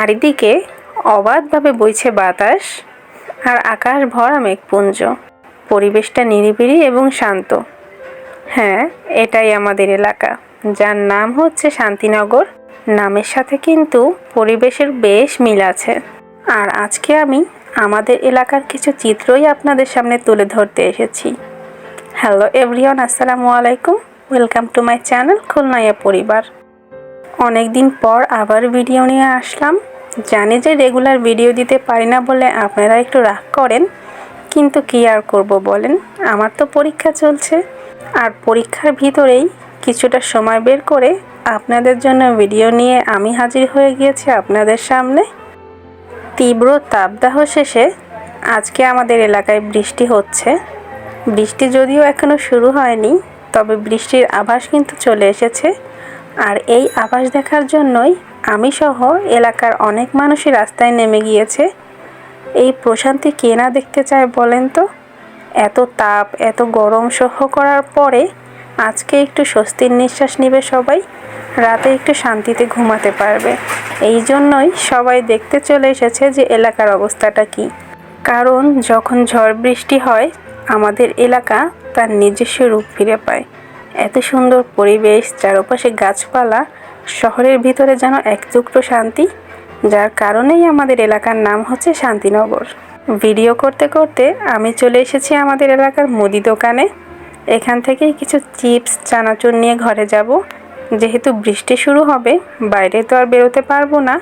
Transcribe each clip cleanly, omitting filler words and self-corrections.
চারিদিকে অবাধভাবে বইছে বাতাস আর আকাশ ভরা মেঘপুঞ্জ। পরিবেশটা নিরিবিলি এবং শান্ত। হ্যাঁ, এটাই আমাদের এলাকা, যার নাম হচ্ছে শান্তিনগর। নামের সাথে কিন্তু পরিবেশের বেশ মিল আছে। আর আজকে আমি আমাদের এলাকার কিছু চিত্রই আপনাদের সামনে তুলে ধরতে এসেছি। হ্যালো এভরিওয়ান, আসসালামু আলাইকুম। ওয়েলকাম টু মাই চ্যানেল খুলনাইয়া পরিবার। অনেক দিন পর আবার ভিডিও নিয়ে আসলাম। জানি যে রেগুলার ভিডিও দিতে পারি না বলে আপনারা একটু রাগ করেন, কিন্তু কী আর করব বলেন, আমার তো পরীক্ষা চলছে। আর পরীক্ষার ভিতরেই কিছুটা সময় বের করে আপনাদের জন্য ভিডিও নিয়ে আমি হাজির হয়ে গিয়েছি আপনাদের সামনে। তীব্র তাপদাহ শেষে আজকে আমাদের এলাকায় বৃষ্টি হচ্ছে। বৃষ্টি যদিও এখনও শুরু হয়নি, তবে বৃষ্টির আভাস কিন্তু চলে এসেছে। আর এই আভাস দেখার জন্যই আমি সহ এলাকার অনেক মানুষই রাস্তায় নেমে গিয়েছে। এই প্রশান্তি কে না দেখতে চায় বলেন তো? এত তাপ, এত গরম সহ্য করার পরে আজকে একটু স্বস্তির নিঃশ্বাস নেবে সবাই, রাতে একটু শান্তিতে ঘুমাতে পারবে। এই জন্যই সবাই দেখতে চলে এসেছে যে এলাকার অবস্থাটা কী। কারণ যখন ঝড় বৃষ্টি হয় আমাদের এলাকা তার নিজস্ব রূপ ফিরে পায়। এত সুন্দর পরিবেশ, চারপাশে গাছপালা, শহরের ভিতরে যেন এক টুকরো শান্তি, যার কারণেই আমাদের এলাকার নাম হচ্ছে শান্তিনগর। ভিডিও করতে করতে আমি চলে এসেছি আমাদের এলাকার মুদি দোকানে। এখান থেকেই কিছু চিপস, চানাচুর নিয়ে ঘরে যাব। যেহেতু বৃষ্টি শুরু হবে, বাইরে তো আর বেরোতে পারবো না।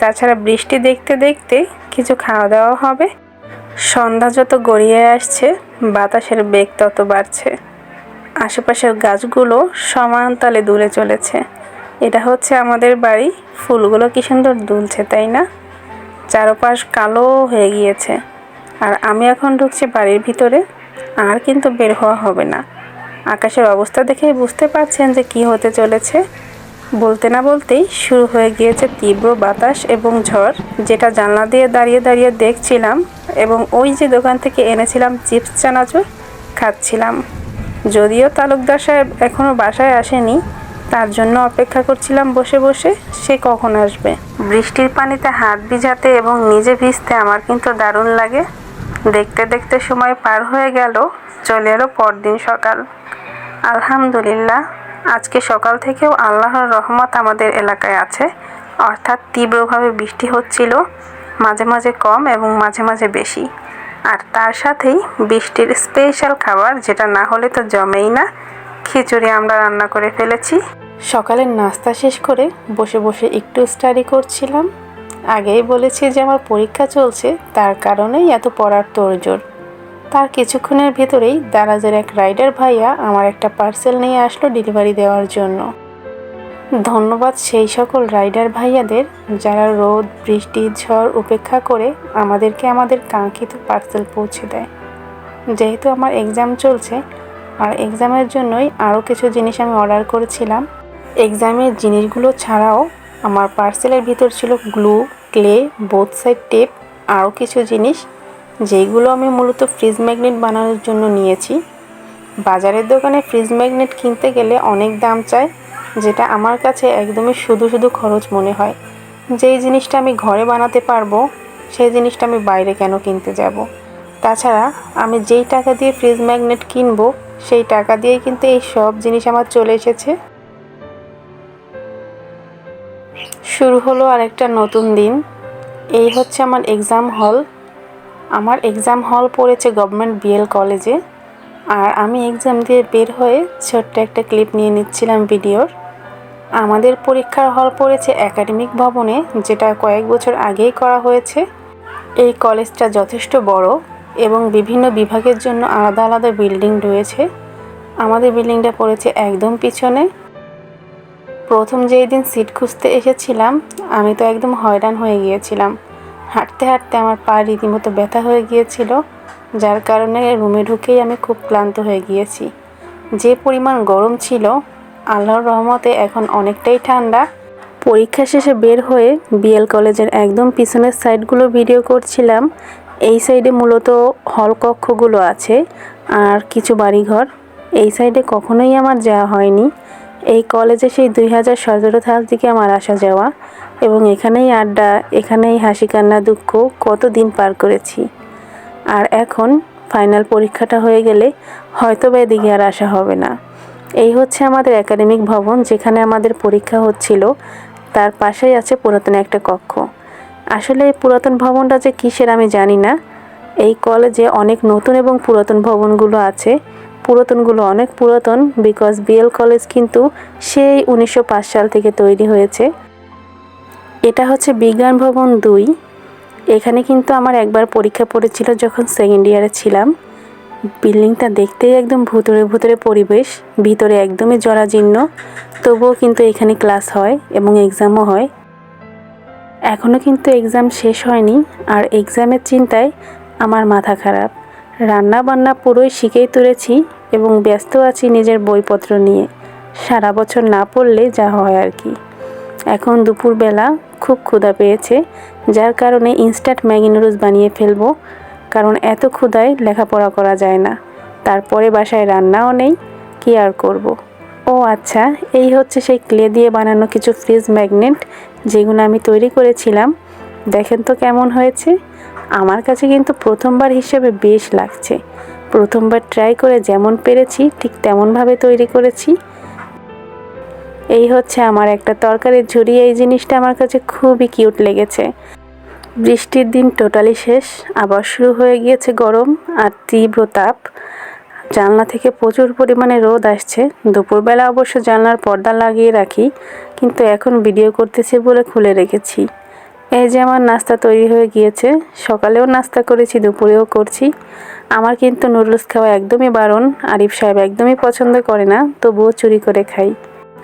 তাছাড়া বৃষ্টি দেখতে দেখতে কিছু খাওয়া দাওয়া হবে। সন্ধ্যা যত গড়িয়ে আসছে বাতাসের বেগ তত বাড়ছে। আশেপাশের গাছগুলো সমান তালে দুলে চলেছে। এটা হচ্ছে আমাদের বাড়ি। ফুলগুলো কি সুন্দর দুলছে, তাই না? চারপাশ কালো হয়ে গিয়েছে। আর আমি এখন ঢুকছি বাড়ির ভিতরে। আর কিন্তু বের হওয়া হবে না। আকাশের অবস্থা দেখেই বুঝতে পারছেন যে কি হতে চলেছে। বলতে না বলতেই শুরু হয়ে গিয়েছে তীব্র বাতাস এবং ঝড়, যেটা জানলা দিয়ে দাঁড়িয়ে দাঁড়িয়ে দেখছিলাম। এবং ওই যে দোকান থেকে এনেছিলাম চিপস, চানাচুর খাচ্ছিলাম। যদিও তালুকদার সাহেব এখনও বাসায় আসেনি, তার জন্য অপেক্ষা করছিলাম বসে বসে, সে কখন আসবে। বৃষ্টির পানিতে হাত ভিজাতে এবং নিজে ভিজতে আমার কিন্তু দারুণ লাগে। দেখতে দেখতে সময় পার হয়ে গেল, চলে এলো পরদিন সকাল। আলহামদুলিল্লাহ, আজকে সকাল থেকেও আল্লাহর রহমত আমাদের এলাকায় আছে। অর্থাৎ তীব্রভাবে বৃষ্টি হচ্ছিল, মাঝে মাঝে কম এবং মাঝে মাঝে বেশি। আর তার সাথেই বৃষ্টির স্পেশাল খাবার, যেটা না হলে তো জমেই না, খিচুড়ি আমরা রান্না করে ফেলেছি। সকালের নাস্তা শেষ করে বসে বসে একটু স্টাডি করছিলাম। আগেই বলেছি যে আমার পরীক্ষা চলছে, তার কারণেই এত পড়ার তোড়জোড়। তার কিছুক্ষণের ভেতরেই দারাজের এক রাইডার ভাইয়া আমার একটা পার্সেল নিয়ে আসলো ডেলিভারি দেওয়ার জন্য। ধন্যবাদ সেই সকল রাইডার ভাইয়াদের যারা রোদ, বৃষ্টি, ঝড় উপেক্ষা করে আমাদেরকে আমাদের কাঙ্ক্ষিত পার্সেল পৌঁছে দেয়। যেহেতু আমার এক্সাম চলছে, আর এক্সামের জন্যই আরও কিছু জিনিস আমি অর্ডার করেছিলাম। এক্সামের জিনিসগুলো ছাড়াও আমার পার্সেলের ভিতর ছিল glue, clay, both side tape, আরও কিছু জিনিস, যেইগুলো আমি মূলত ফ্রিজ ম্যাগনেট বানানোর জন্য নিয়েছি। বাজারের দোকানে ফ্রিজ ম্যাগনেট কিনতে গেলে অনেক দাম চায়, যেটা আমার কাছে একদমই শুধু শুধু খরচ মনে হয়। যেই জিনিসটা আমি ঘরে বানাতে পারবো, সেই জিনিসটা আমি বাইরে কেন কিনতে যাব। তাছাড়া আমি যেই টাকা দিয়ে ফ্রিজ ম্যাগনেট কিনবো, সেই টাকা দিয়েই কিন্তু এই সব জিনিস আমার চলে এসেছে। শুরু হলো আরেকটা নতুন দিন। এই হচ্ছে আমার এক্সাম হল। আমার এক্সাম হল পড়েছে গভর্নমেন্ট বিএল কলেজে। আর আমি এক্সাম দিয়ে বের হয়ে ছোট্ট একটা ক্লিপ নিয়ে নিচ্ছিলাম ভিডিওর। আমাদের পরীক্ষার হল পড়েছে একাডেমিক ভবনে, যেটা কয়েক বছর আগেই করা হয়েছে। এই কলেজটা যথেষ্ট বড় এবং বিভিন্ন বিভাগের জন্য আলাদা আলাদা বিল্ডিং রয়েছে। আমাদের বিল্ডিংটা পড়েছে একদম পিছনে। প্রথম যেই দিন সিট খুঁজতে এসেছিলাম, আমি তো একদম হয়রান হয়ে গিয়েছিলাম। হাঁটতে হাঁটতে আমার পা রীতিমতো ব্যথা হয়ে গিয়েছিল, যার কারণে রুমে ঢুকেই আমি খুব ক্লান্ত হয়ে গিয়েছি। যে পরিমাণ গরম ছিল, আল্লাহর রহমতে এখন অনেকটাই ঠান্ডা। পরীক্ষা শেষে বের হয়ে বিএল কলেজের একদম পিছনের সাইডগুলো ভিডিও করছিলাম। এই সাইডে মূলত হল কক্ষগুলো আছে আর কিছু বাড়িঘর। এই সাইডে কখনোই আমার যাওয়া হয়নি। এই কলেজে সেই 2017 সাল থেকে আমার আসা যাওয়া, এবং এখানেই আড্ডা, এখানেই হাসি কান্না দুঃখ কত দিন পার করেছি। আর এখন ফাইনাল পরীক্ষাটা হয়ে গেলে হয়তো বা এদিকে আর আসা হবে না। এই হচ্ছে আমাদের একাডেমিক ভবন, যেখানে আমাদের পরীক্ষা হচ্ছিল। তার পাশেই আছে পুরাতন একটা কক্ষ। আসলে এই পুরাতন ভবনটা যে কিসের আমি জানি না। এই কলেজে অনেক নতুন এবং পুরাতন ভবনগুলো আছে। পুরাতনগুলো অনেক পুরাতন, বিকজ বিএল কলেজ কিন্তু সেই 1905 সাল থেকে তৈরি হয়েছে। এটা হচ্ছে বিজ্ঞান ভবন 2। এখানে কিন্তু আমার একবার পরীক্ষা পড়েছিল যখন সেকেন্ড ইয়ারে ছিলাম। বিল্ডিংটা দেখতেই একদম ভুতুড়ে ভুতুড়ে পরিবেশ, ভিতরে একদমই জরাজীর্ণ, তবুও কিন্তু এখানে ক্লাস হয় এবং এক্সামও হয়। এখনও কিন্তু এক্সাম শেষ হয়নি, আর এক্সামের চিন্তায় আমার মাথা খারাপ। রান্না বান্না পুরোই শিখেই তুলেছি এবং ব্যস্ত আছি নিজের বইপত্র নিয়ে। সারা বছর না পড়লে যা হয় আর কি। এখন দুপুরবেলা খুব ক্ষুধা পেয়েছে, যার কারণে ইনস্ট্যান্ট ম্যাগি নুডলস বানিয়ে ফেলবো, কারণ এত ক্ষুধায় লেখাপড়া করা যায় না। তারপরে বাসায় রান্নাও নেই, কি আর করব। ও আচ্ছা, এই হচ্ছে সেই ক্লে দিয়ে বানানো কিছু ফ্রিজ ম্যাগনেট, যেগুলো আমি তৈরি করেছিলাম। দেখেন তো কেমন হয়েছে। আমার কাছে কিন্তু প্রথমবার হিসেবে বেশ লাগছে। প্রথমবার ট্রাই করে যেমন পেরেছি ঠিক তেমনভাবে তৈরি করেছি। এই হচ্ছে আমার একটা তরকারির ঝুড়ি। এই জিনিসটা আমার কাছে খুবই কিউট লেগেছে। বৃষ্টির দিন টোটালি শেষ, আবার শুরু হয়ে গিয়েছে গরম আর তীব্র তাপ। জানলা থেকে প্রচুর পরিমাণে রোদ আসছে। দুপুরবেলা অবশ্য জানলার পর্দা লাগিয়ে রাখি, কিন্তু এখন ভিডিও করতেছি বলে খুলে রেখেছি। এই যে আমার নাস্তা তৈরি হয়ে গিয়েছে। সকালেও নাস্তা করেছি, দুপুরেও করছি। আমার কিন্তু নুডলস খাওয়া একদমই বারণ। আরিফ সাহেব একদমই পছন্দ করে না, তবুও চুরি করে খাই।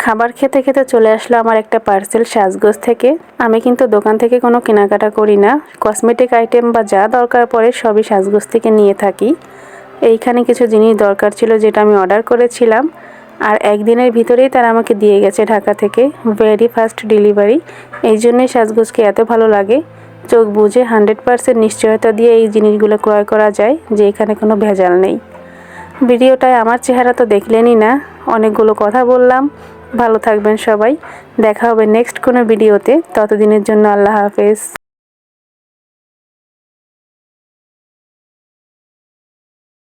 খাবার খেতে খেতে চলে আসলো আমার একটা পার্সেল সাজগোজ থেকে। আমি কিন্তু দোকান থেকে কোনো কেনাকাটা করি না। কসমেটিক আইটেম বা যা দরকার পড়ে সবই সাজগোজ থেকে নিয়ে থাকি। এইখানে কিছু জিনিস দরকার ছিল যেটা আমি অর্ডার করেছিলাম, আর একদিনের ভিতরেই তারা আমাকে দিয়ে গেছে ঢাকা থেকে। Very fast delivery. এই জন্যই সাজগোজকে এত ভালো লাগে। চোখ বুঝে 100% নিশ্চয়তা দিয়ে এই জিনিসগুলো ক্রয় করা যায় যে এখানে কোনো ভেজাল নেই। ভিডিওটায় আমার চেহারা তো দেখলেনই না, অনেকগুলো কথা বললাম। ভালো থাকবেন সবাই। দেখা হবে নেক্সট কোনো ভিডিওতে। ততদিনের জন্য আল্লাহ হাফেজ।